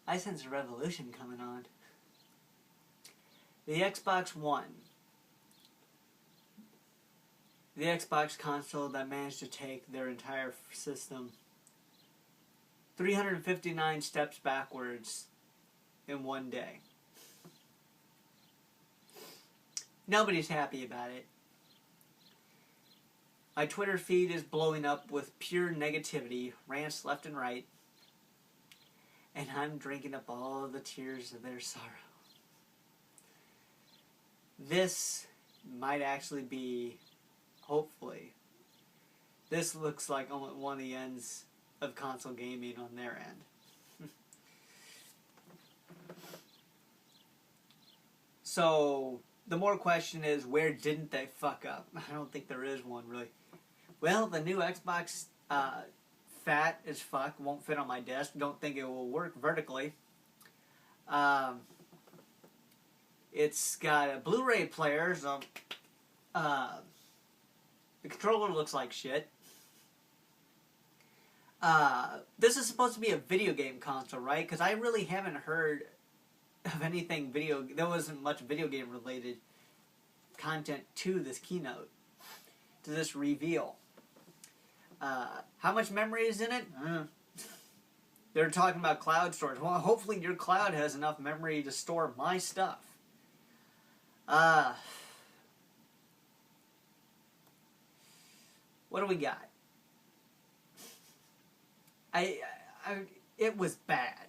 I sense a revolution coming on. The Xbox One. The Xbox console that managed to take their entire system 359 steps backwards in one day. Nobody's happy about it. My Twitter feed is blowing up with pure negativity, rants left and right, and I'm drinking up all of the tears of their sorrow. This might actually be, hopefully, this looks like one of the ends of console gaming on their end. So, the more question is, where didn't they fuck up? I don't think there is one, really. Well, the new Xbox, fat as fuck, won't fit on my desk. Don't think it will work vertically. It's got a Blu-ray player, so the controller looks like shit. This is supposed to be a video game console, right? Because I really haven't heard of anything video. There wasn't much video game related content to this keynote, to this reveal. How much memory is in it? They're talking about cloud storage. Well, hopefully your cloud has enough memory to store my stuff. What do we got? It was bad.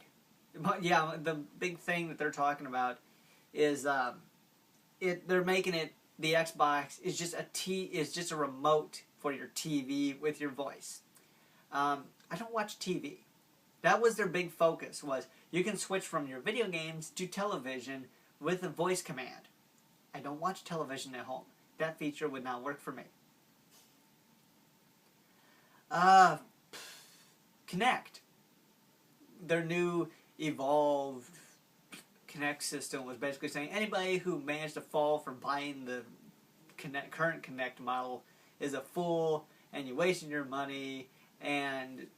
But yeah, the big thing that they're talking about is they're making it, the Xbox is just a remote for your TV with your voice. I don't watch TV. That was their big focus, was you can switch from your video games to television with a voice command. I don't watch television at home. That feature would not work for me. Kinect. Their new evolved Kinect system was basically saying anybody who managed to fall from buying the current Kinect model is a fool, and you're wasting your money, and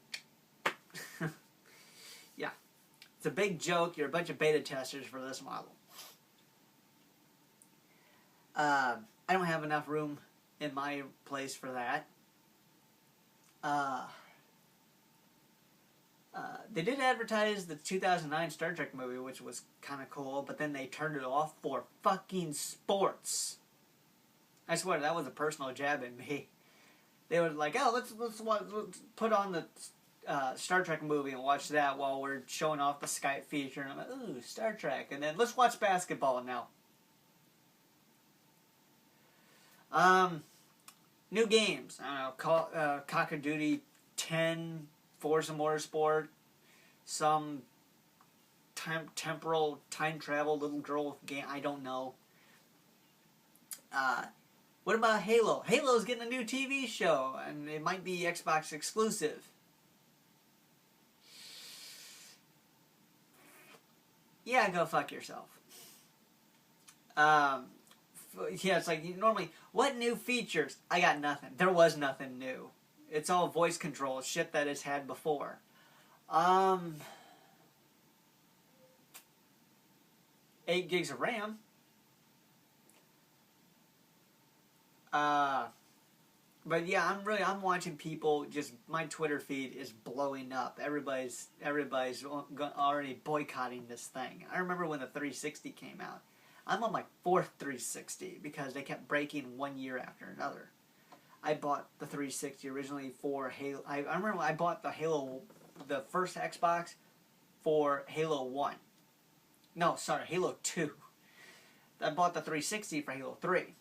yeah, it's a big joke. You're a bunch of beta testers for this model. I don't have enough room in my place for that. They did advertise the 2009 Star Trek movie, which was kind of cool, but then they turned it off for fucking sports. I swear, that was a personal jab at me. They were like, oh, let's put on the Star Trek movie and watch that while we're showing off the Skype feature. And I'm like, ooh, Star Trek. And then let's watch basketball now. New games. I don't know, Call of Duty 10, Forza Motorsport, some temporal time travel little girl game. I don't know. What about Halo? Halo's getting a new TV show, and it might be Xbox exclusive. Yeah, go fuck yourself. Yeah, it's like, normally, what new features? I got nothing. There was nothing new. It's all voice control, shit that it's had before. 8 gigs of RAM. But yeah, I'm watching people just, my Twitter feed is blowing up. Everybody's already boycotting this thing. I remember when the 360 came out. I'm on my 4th 360 because they kept breaking one year after another. I bought the 360 originally for Halo. I remember I bought the first Xbox for Halo 1. No, sorry, Halo 2. I bought the 360 for Halo 3.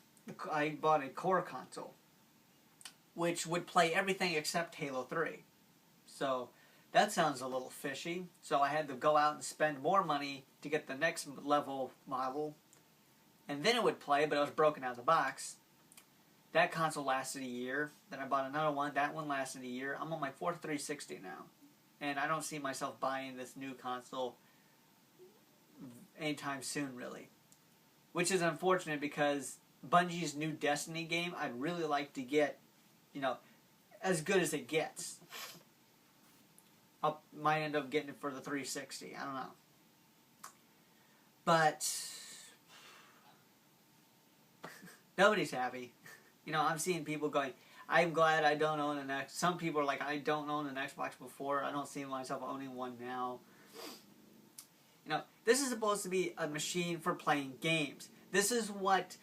I bought a core console, which would play everything except Halo 3. So that sounds a little fishy. So I had to go out and spend more money to get the next level model, and then it would play, but it was broken out of the box. That console lasted a year. Then I bought another one. That one lasted a year. I'm on my 4th 360 now, and I don't see myself buying this new console anytime soon, really. Which is unfortunate because Bungie's new Destiny game, I'd really like to get, as good as it gets. I might end up getting it for the 360. I don't know. But nobody's happy. You know, I'm seeing people going, I'm glad I don't own an Xbox. Some people are like, I don't own an Xbox before. I don't see myself owning one now. You know, this is supposed to be a machine for playing games. This is what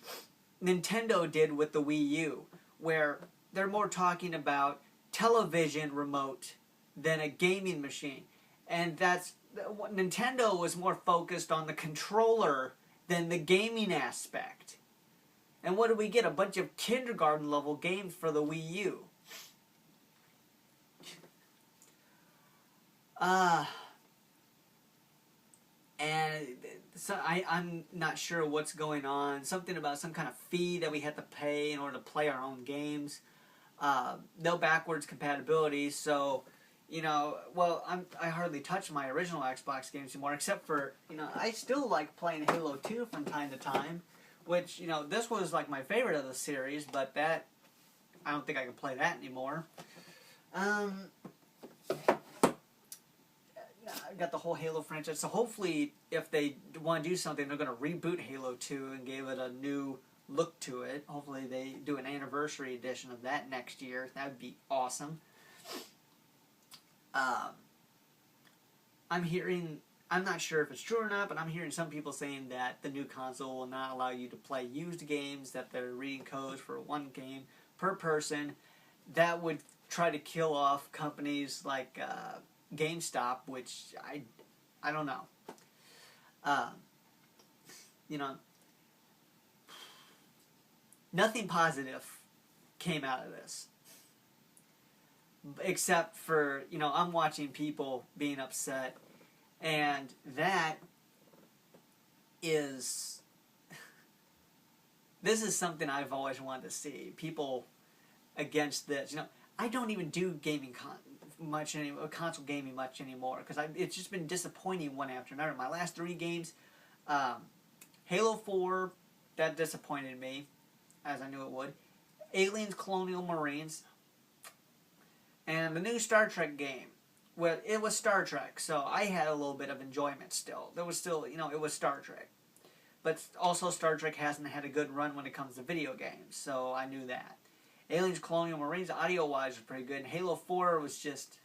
Nintendo did with the Wii U, where they're more talking about television remote than a gaming machine. And that's, Nintendo was more focused on the controller than the gaming aspect. And what did we get? A bunch of kindergarten level games for the Wii U. And so I'm not sure what's going on. Something about some kind of fee that we had to pay in order to play our own games. No backwards compatibility, so, you know, well, I hardly touch my original Xbox games anymore, except for, you know, I still like playing Halo 2 from time to time, which, you know, this was like my favorite of the series, but that, I don't think I can play that anymore. I got the whole Halo franchise, so hopefully if they want to do something, they're going to reboot Halo 2 and give it a new look to it. Hopefully they do an anniversary edition of that next year. That would be awesome. I'm hearing, I'm not sure if it's true or not, but I'm hearing some people saying that the new console will not allow you to play used games, that they're reading codes for one game per person. That would try to kill off companies like GameStop, which I don't know. You know, nothing positive came out of this. Except for, you know, I'm watching people being upset, and that is, this is something I've always wanted to see. People against this. You know, I don't even do gaming much anymore, console gaming much anymore, because it's just been disappointing one after another. My last 3 games, Halo 4, that disappointed me, as I knew it would. Aliens Colonial Marines, and the new Star Trek game. Well, it was Star Trek, so I had a little bit of enjoyment still. There was still, you know, it was Star Trek. But also Star Trek hasn't had a good run when it comes to video games, so I knew that. Aliens Colonial Marines, audio-wise, was pretty good. And Halo 4 was just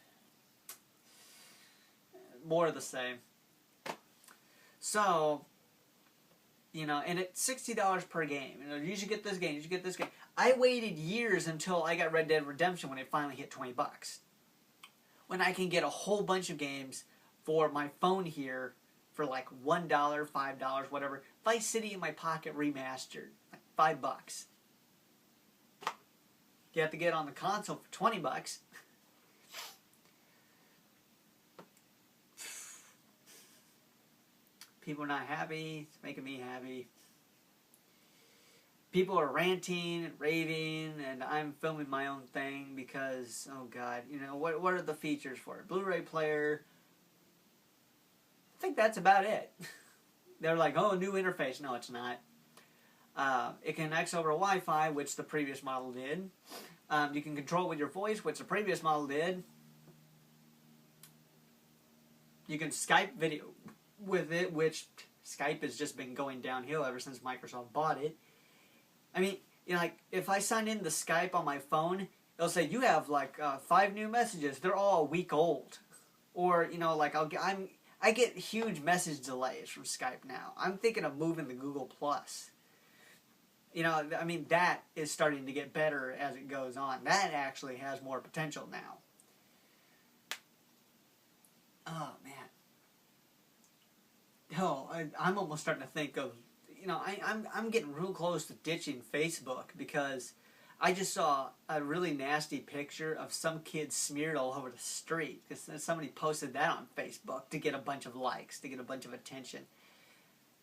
more of the same. So, you know, and it's $60 per game. You know, you should get this game, you should get this game. I waited years until I got Red Dead Redemption when it finally hit $20. When I can get a whole bunch of games for my phone here for like $1, $5, whatever. Vice City in my pocket remastered, like $5. You have to get it on the console for $20. People are not happy. It's making me happy. People are ranting and raving, and I'm filming my own thing because, oh God, you know, what are the features for it? Blu-ray player. I think that's about it. They're like, oh, new interface. No, it's not. It connects over Wi-Fi, which the previous model did. You can control it with your voice, which the previous model did. You can Skype video with it, which Skype has just been going downhill ever since Microsoft bought it. I mean, you know, like, if I sign in the Skype on my phone, it'll say, you have, like, 5 new messages. They're all a week old. Or, you know, like, I get huge message delays from Skype now. I'm thinking of moving to Google+. You know, I mean, that is starting to get better as it goes on. That actually has more potential now. Oh, man. Hell, I'm almost starting to think of, you know, I'm getting real close to ditching Facebook because I just saw a really nasty picture of some kid smeared all over the street because somebody posted that on Facebook to get a bunch of likes, to get a bunch of attention.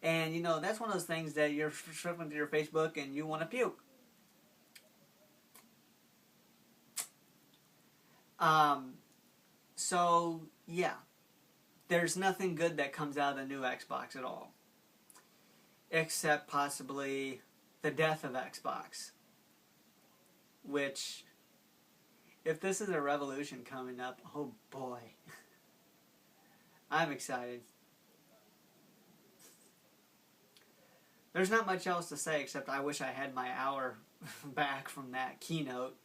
And, you know, that's one of those things that you're scrolling through your Facebook and you want to puke. So, yeah. There's nothing good that comes out of the new Xbox at all. Except possibly the death of Xbox. Which, if this is a revolution coming up, oh boy. I'm excited. there's not much else to say except I wish I had my hour back from that keynote.